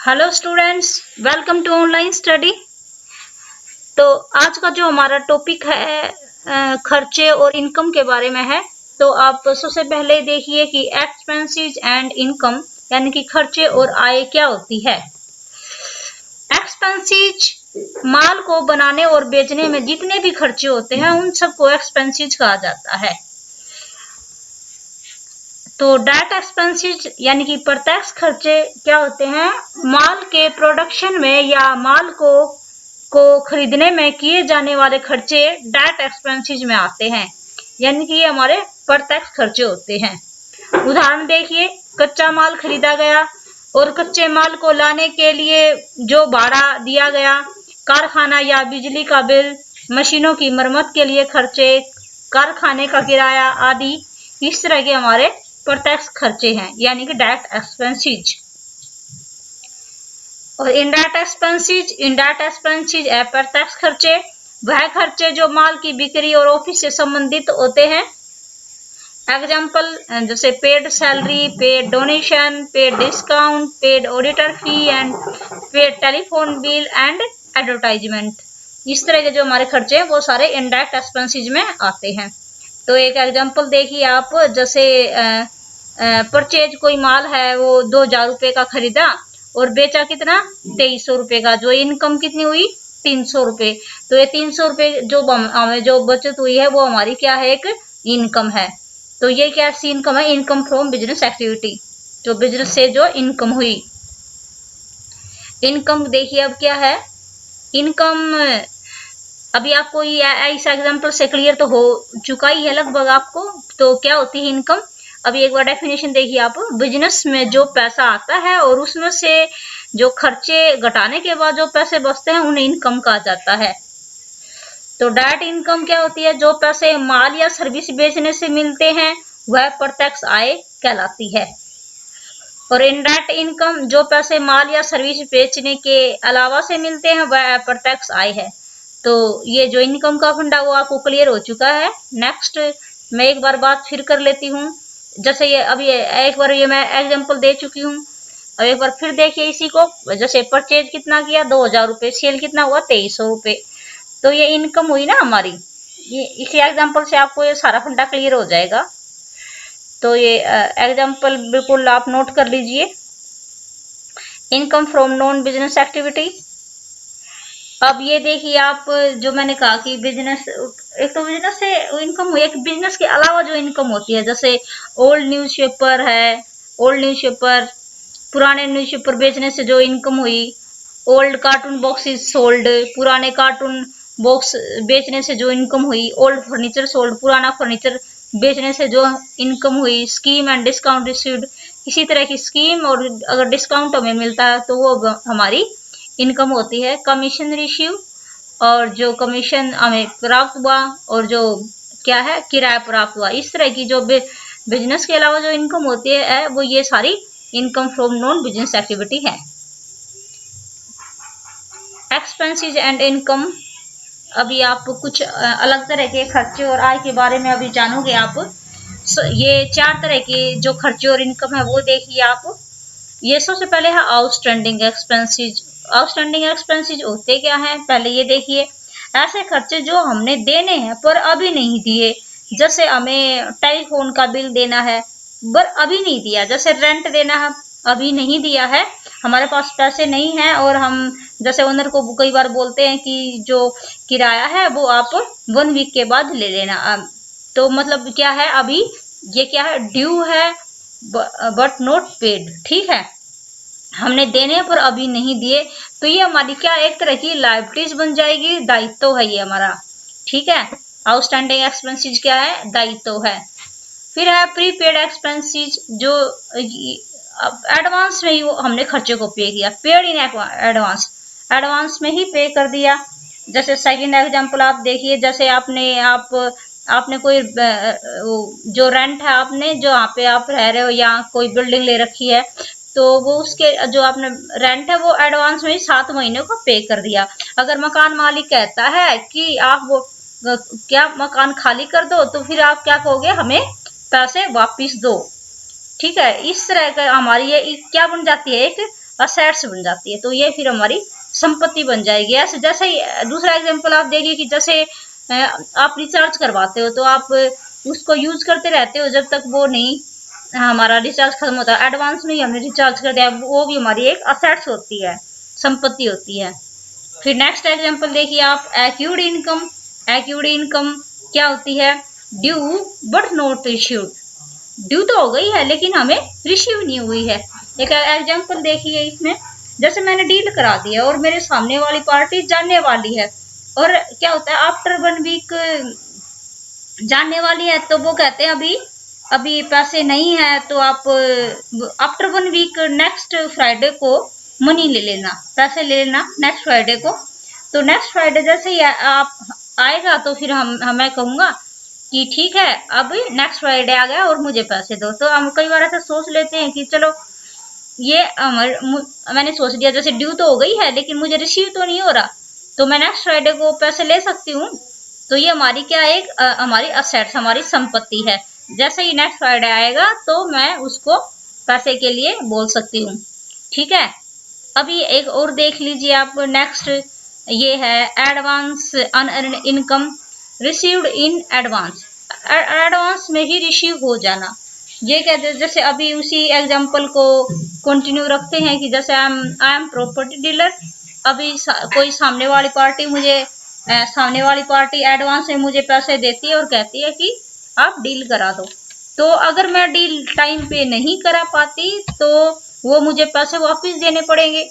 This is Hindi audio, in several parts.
Hello students, welcome to online study. तो आज का जो हमारा टॉपिक है खर्चे और इनकम के बारे में है। तो आप सबसे पहले देखिए कि एक्सपेंसेस एंड इनकम यानी कि खर्चे और आय क्या होती है। एक्सपेंसेस माल को बनाने और बेचने में जितने भी खर्चे होते हैं उन सबको एक्सपेंसेस कहा जाता है। तो डायरेक्ट एक्सपेंसेस यानी कि प्रत्यक्ष खर्चे क्या होते हैं, माल के प्रोडक्शन में या माल को खरीदने में किए जाने वाले खर्चे डायरेक्ट एक्सपेंसेस में आते हैं, यानी कि ये हमारे प्रत्यक्ष खर्चे होते हैं। उदाहरण देखिए, कच्चा माल खरीदा गया और कच्चे माल को लाने के लिए जो भाड़ा दिया गया, कारखाना या बिजली का बिल, मशीनों की मरम्मत के लिए खर्चे, कारखाने का किराया आदि इस तरह के हमारे प्रत्यक्ष खर्चे हैं, यानी कि डायरेक्ट एक्सपेंसेस। और इनडायरेक्ट एक्सपेंसेस अप्रत्यक्ष खर्चे, वह खर्चे जो माल की बिक्री और ऑफिस से संबंधित होते हैं। एग्जाम्पल जैसे paid salary, paid donation, paid discount, paid auditor fee and paid telephone bill and advertisement. इस तरह के जो हमारे खर्चे हैं वो सारे इनडायरेक्ट एक्सपेंसेस में आते हैं। तो एक एग्जाम्पल देखिए आप, जैसे परचेज कोई माल है वो 2000 रुपए का खरीदा और बेचा कितना 2300 रुपए का, जो इनकम कितनी हुई 300 रुपए। तो ये 300 रुपए जो हमें जो बचत हुई है वो हमारी क्या है, एक इनकम है। तो ये क्या सी इनकम है, इनकम फ्रॉम बिजनेस एक्टिविटी, जो बिजनेस से जो इनकम हुई। इनकम देखिए अब क्या है, इनकम अभी आपको ये इस एग्जाम्पल से क्लियर तो हो चुका ही है लगभग आपको। तो क्या होती है इनकम, अभी एक बार डेफिनेशन देखिए आप। बिजनेस में जो पैसा आता है और उसमें से जो खर्चे घटाने के बाद जो पैसे बचते हैं उन्हें इनकम कहा जाता है। तो डायरेक्ट इनकम क्या होती है, जो पैसे माल या सर्विस बेचने से मिलते हैं वह प्रत्यक्ष आय कहलाती है। और इनडायरेक्ट इनकम, जो पैसे माल या सर्विस बेचने के अलावा से मिलते हैं वह अप्रत्यक्ष आय है। तो ये जो इनकम का फंडा वो आपको क्लियर हो चुका है। नेक्स्ट मैं एक बार बात फिर कर लेती हूँ। जैसे ये अभी एक बार ये मैं एग्जांपल दे चुकी हूँ, अब एक बार फिर देखिए इसी को। जैसे परचेज कितना किया 2000 रुपए, सेल कितना हुआ 2300 रुपए। तो ये इनकम हुई ना हमारी। ये इसी एग्जाम्पल से आपको ये सारा फंडा क्लियर हो जाएगा। तो ये एग्जाम्पल बिल्कुल आप नोट कर लीजिए। Income from non business activity. अब ये देखिए आप, जो मैंने कहा कि बिजनेस, एक तो बिजनेस से इनकम हुई, एक बिजनेस के अलावा जो इनकम होती है, जैसे ओल्ड न्यूज़पेपर है, ओल्ड न्यूज़पेपर पुराने न्यूज़पेपर बेचने से जो इनकम हुई। ओल्ड कार्टून बॉक्सेस सोल्ड, पुराने कार्टून बॉक्स बेचने से जो इनकम हुई। ओल्ड फर्नीचर सोल्ड, पुराना फर्नीचर बेचने से जो इनकम हुई। स्कीम एंड डिस्काउंट रिसीव्ड, किसी तरह की स्कीम और अगर डिस्काउंट हमें मिलता है तो वो हमारी इनकम होती है। कमीशन रिसीव, और जो कमीशन हमें प्राप्त हुआ और जो क्या है किराया प्राप्त हुआ। इस तरह की जो बिजनेस के अलावा जो इनकम होती है वो ये सारी income from non business activity है। एक्सपेंसेस एंड इनकम, अभी आप कुछ अलग तरह के खर्चे और आय के बारे में अभी जानोगे आप। ये 4 तरह के जो खर्चे और इनकम है वो देखिए आप। ये सबसे पहले है आउटस्टैंडिंग एक्सपेंसेस। आउटस्टैंडिंग एक्सपेंसेस होते क्या हैं, पहले ये देखिए। ऐसे खर्चे जो हमने देने हैं पर अभी नहीं दिए, जैसे हमें टेलीफोन का बिल देना है पर अभी नहीं दिया, जैसे रेंट देना है अभी नहीं दिया है, हमारे पास पैसे नहीं है और हम जैसे ओनर को कई बार बोलते हैं कि जो किराया है वो आप 1 वीक के बाद ले लेना। तो मतलब क्या है, अभी ये क्या है, ड्यू है बट नॉट पेड, ठीक है, हमने देने पर अभी नहीं दिए। तो ये हमारी क्या एक तरह की लायबिलिटीज बन जाएगी, दायित्व है ये हमारा, ठीक है। आउटस्टैंडिंग एक्सपेंसेस क्या है, दायित्व है। फिर है प्रीपेड एक्सपेंसेस, जो एडवांस में ही वो हमने खर्चे को पे किया, पेड इन एडवांस, एडवांस में ही पे कर दिया। जैसे सेकंड एग्जांपल आप देखिए, जैसे आपने कोई जो रेंट है, आपने जो यहाँ पे आप रह रहे हो या कोई बिल्डिंग ले रखी है, तो वो उसके जो आपने रेंट है वो एडवांस में ही 7 महीने को पे कर दिया। अगर मकान मालिक कहता है कि आप वो क्या मकान खाली कर दो, तो फिर आप क्या कहोगे, हमें पैसे वापिस दो, ठीक है। इस तरह का हमारी ये क्या बन जाती है, एक असेट्स बन जाती है, तो ये फिर हमारी संपत्ति बन जाएगी। ऐसे जैसे ही दूसरा एग्जांपल आप देखिए कि जैसे आप रिचार्ज करवाते हो तो आप उसको यूज करते रहते हो जब तक वो नहीं हमारा रिचार्ज खत्म होता है, एडवांस में ही हमने रिचार्ज कर दिया, वो भी हमारी एक असेट्स होती है, संपत्ति होती है। फिर नेक्स्ट एग्जांपल देखिए आप, एक्यूड इनकम। एक्यूड इनकम क्या होती है? Due but not received. Due तो हो गई है लेकिन हमें रिसीव नहीं हुई है। एक एग्जांपल देखिए इसमें, जैसे मैंने डील करा दिया और मेरे सामने वाली पार्टी जानने वाली है, और क्या होता है आफ्टर 1 वीक जानने वाली है, तो वो कहते हैं अभी अभी पैसे नहीं है, तो आप आफ्टर 1 वीक नेक्स्ट फ्राइडे को मनी ले लेना, पैसे ले लेना नेक्स्ट फ्राइडे को। तो नेक्स्ट फ्राइडे जैसे ही आप आएगा तो फिर मैं कहूँगा कि ठीक है अब नेक्स्ट फ्राइडे आ गया और मुझे पैसे दो। तो हम कई बार ऐसा सोच लेते हैं कि चलो ये मैंने सोच लिया जैसे ड्यू तो हो गई है लेकिन मुझे रिसीव तो नहीं हो रहा, तो मैं नेक्स्ट फ्राइडे को पैसे ले सकती हूँ। तो ये हमारी क्या है, हमारी असेट्स, हमारी संपत्ति है। जैसे ही नेक्स्ट फ्राइडे आएगा तो मैं उसको पैसे के लिए बोल सकती हूँ। ठीक है, अभी एक और देख लीजिए आप, नेक्स्ट ये है advance unearned income received in advance. Advance में ही रिसीव हो जाना, ये कहते हैं। जैसे अभी उसी एग्जांपल को कंटिन्यू रखते हैं कि जैसे आई एम प्रॉपर्टी डीलर। अभी कोई सामने वाली पार्टी एडवांस में मुझे पैसे देती है और कहती है कि आप डील करा दो। तो अगर मैं डील टाइम पे नहीं करा पाती तो वो मुझे पैसे वापस देने पड़ेंगे।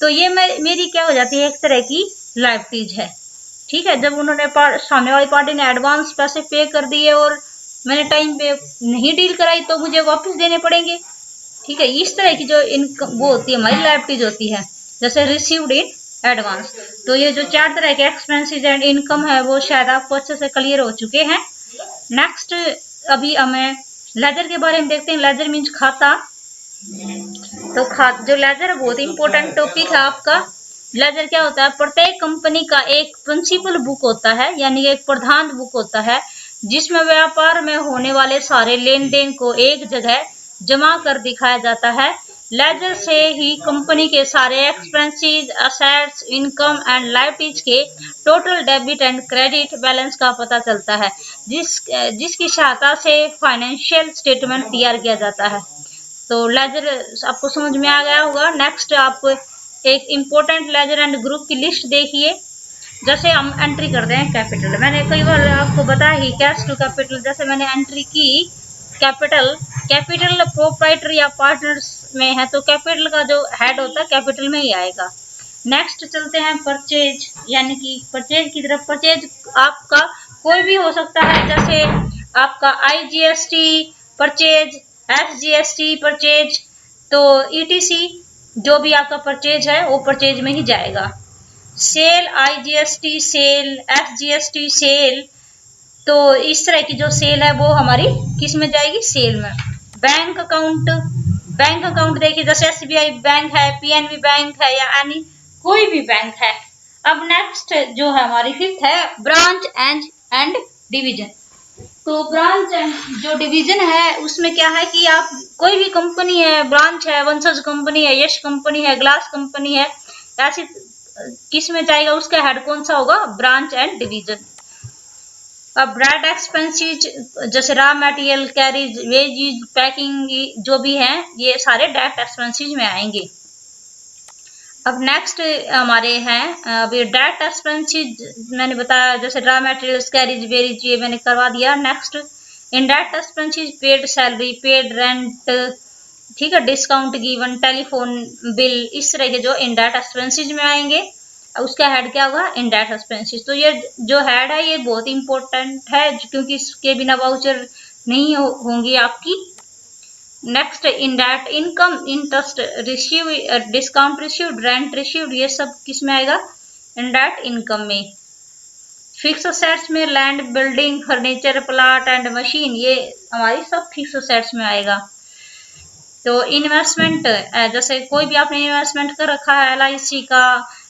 तो ये मेरी क्या हो जाती है, एक तरह की लाइबिलिटीज है। ठीक है, जब उन्होंने सामने वाली पार्टी ने एडवांस पैसे पे कर दिए और मैंने टाइम पे नहीं डील कराई तो मुझे वापस देने पड़ेंगे। ठीक है, इस तरह की जो इनकम वो होती है हमारी लाइबिलिटीज होती है, जैसे रिसीव्ड इन एडवांस। तो ये जो 4 तरह के एक्सपेंसेस एंड इनकम है वो शायद आपको अच्छे से क्लियर हो चुके हैं। नेक्स्ट अभी हमें लेजर के बारे में देखते हैं। लेजर मीन्स खाता। तो जो लेजर है बहुत इंपॉर्टेंट टॉपिक है आपका। लेजर क्या होता है? प्रत्येक कंपनी का एक प्रिंसिपल बुक होता है, यानी एक प्रधान बुक होता है जिसमें व्यापार में होने वाले सारे लेन देन को एक जगह जमा कर दिखाया जाता है। लेजर से ही कंपनी के सारे expenses, assets, income and liabilities के total debit and credit balance का पता चलता है, जिसकी सहायता से फाइनेंशियल स्टेटमेंट तैयार किया जाता है। तो लेजर आपको समझ में आ गया होगा। नेक्स्ट आप एक इम्पोर्टेंट लेजर एंड ग्रुप की लिस्ट देखिए। जैसे हम एंट्री करते हैं कैपिटल, मैंने कई बार आपको बताया ही कैश टू कैपिटल। जैसे मैंने एंट्री की कैपिटल प्रोप्राइटर या पार्टनर्स में है तो कैपिटल का जो हेड होता है कैपिटल में ही आएगा। नेक्स्ट चलते हैं परचेज, यानी कि परचेज की तरफ। परचेज आपका कोई भी हो सकता है, जैसे आपका IGST परचेज, SGST परचेज, तो ETC जो भी आपका परचेज है वो परचेज में ही जाएगा। Sale, IGST sale, SGST sale, तो इस तरह की जो सेल है वो हमारी किस में जाएगी? सेल में। बैंक अकाउंट देखिए, जैसे SBI बैंक है, PNB बैंक है या यानी कोई भी बैंक है। अब नेक्स्ट जो है हमारी फिफ्थ है ब्रांच एंड डिवीजन। तो ब्रांच जो डिवीजन है उसमें क्या है कि आप कोई भी कंपनी है, ब्रांच है, वंशज कंपनी है, यश कंपनी है, ग्लास कंपनी है, ऐसी किस में जाएगा? उसका हेड कौन सा होगा? Branch and division. अब डायरेक्ट एक्सपेंसेस जैसे raw material, carriage, wages, packing जो भी हैं ये सारे डायरेक्ट एक्सपेंसेस में आएंगे। अब नेक्स्ट हमारे हैं अभी डायरेक्ट एक्सपेंसेस मैंने बताया, जैसे रॉ मटेरियल्स, कैरिज, वेजेस ये मैंने करवा दिया। Next indirect expenses paid salary, paid rent, ठीक है, डिस्काउंट गिवन, टेलीफोन बिल, इस तरह के जो इनडायरेक्ट एक्सपेंसेस में आएंगे उसका हेड क्या होगा? Indirect expenses. तो ये जो हेड है ये बहुत इंपॉर्टेंट है क्योंकि इसके बिना वाउचर नहीं होंगी आपकी। Next indirect income, interest receive, discount received, rent received, ये सब किस में आएगा? इनडायरेक्ट इनकम में। फिक्स असेट्स में land, building, furniture, plot and machine, ये हमारी सब फिक्स असेट्स में आएगा। तो इन्वेस्टमेंट, जैसे कोई भी आपने इन्वेस्टमेंट कर रखा है,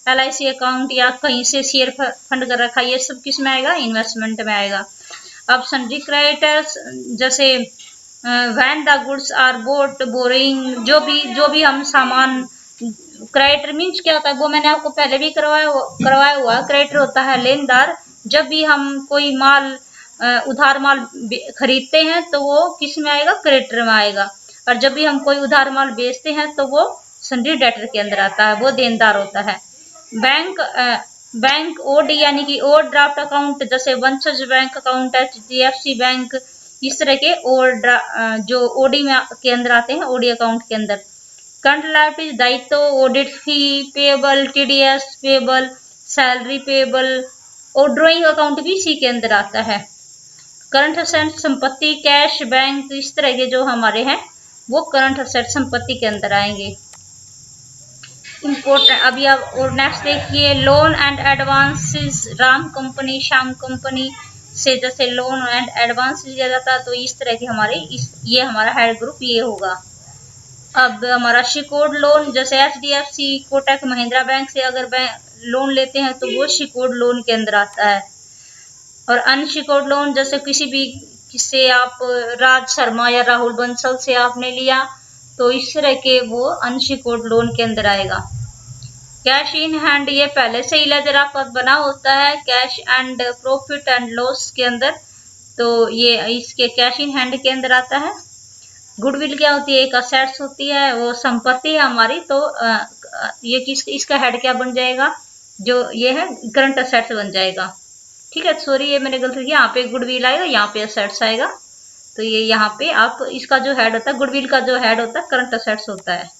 LIC अकाउंट या कहीं से शेयर फंड कर रखा है, ये सब किस में आएगा? इन्वेस्टमेंट में आएगा। अब सन्ड्री क्रेडिटर्स, जैसे when the goods are bought, boring, जो भी हम सामान क्रेडिटर मीन्स क्या होता है वो मैंने आपको पहले भी करवाया हुआ। क्रेडिटर होता है लेनदार। जब भी हम कोई माल उधार माल खरीदते हैं तो वो किस में आएगा, क्रेडिटर में आएगा। और जब भी हम कोई उधार माल बेचते हैं तो वो सन्ड्री डेटर के अंदर आता है, वो देनदार होता है। बैंक ओडी यानी कि ओवर ड्राफ्ट अकाउंट, जैसे वंशज बैंक अकाउंट, HDFC बैंक, इस तरह के जो ओडी में के अंदर आते हैं, ओडी अकाउंट के अंदर। करंट लायबिलिटीज दायित्व, audit fee payable, TDS payable, salary payable, और ड्रॉइंग अकाउंट भी इसी के अंदर आता है। करंट असेट संपत्ति, कैश, बैंक, इस तरह के जो हमारे हैं वो करंट असेट संपत्ति के अंदर आएंगे। इम्पोर्टेंट अभी आप और नेक्स्ट देखिए, loan and advances. Ram company, Shyam company से जैसे लोन एंड एडवांस लिया जाता है तो इस तरह के हमारे ये हमारा हेड ग्रुप ये होगा। अब हमारा सिक्योर्ड लोन, जैसे HDFC, कोटक महिंद्रा बैंक से अगर लोन लेते हैं तो वो सिक्योर्ड लोन के अंदर आता है। और अनसिक्योर्ड लोन, जैसे किससे आप राज शर्मा या राहुल बंसल से आपने लिया तो इस तरह के वो अनसिक्योर्ड लोन के अंदर आएगा। कैश इन हैंड, ये पहले से ही लेजर आपका बना होता है cash and profit and loss के अंदर, तो ये इसके कैश इन हैंड के अंदर आता है। गुडविल क्या होती है, एक असेट्स होती है, वो संपत्ति है हमारी, तो ये इसका हेड क्या बन जाएगा, जो ये है करंट असेट्स बन जाएगा। ठीक है, सॉरी ये मैंने गलती की, यहाँ पे गुडविल आएगा, यहाँ पे असेट्स आएगा, तो ये यहाँ पे आप इसका जो हेड होता है, गुडविल का जो हेड होता है करंट असेट्स होता है।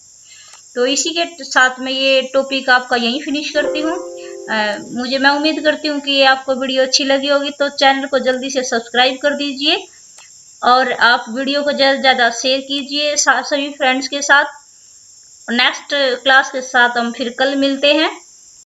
तो इसी के साथ में ये टॉपिक आपका यहीं फिनिश करती हूँ। मैं उम्मीद करती हूँ कि आपको वीडियो अच्छी लगी होगी, तो चैनल को जल्दी से सब्सक्राइब कर दीजिए और आप वीडियो को ज़्यादा से ज़्यादा शेयर कीजिए सभी फ्रेंड्स के साथ। नेक्स्ट क्लास के साथ हम फिर कल मिलते हैं।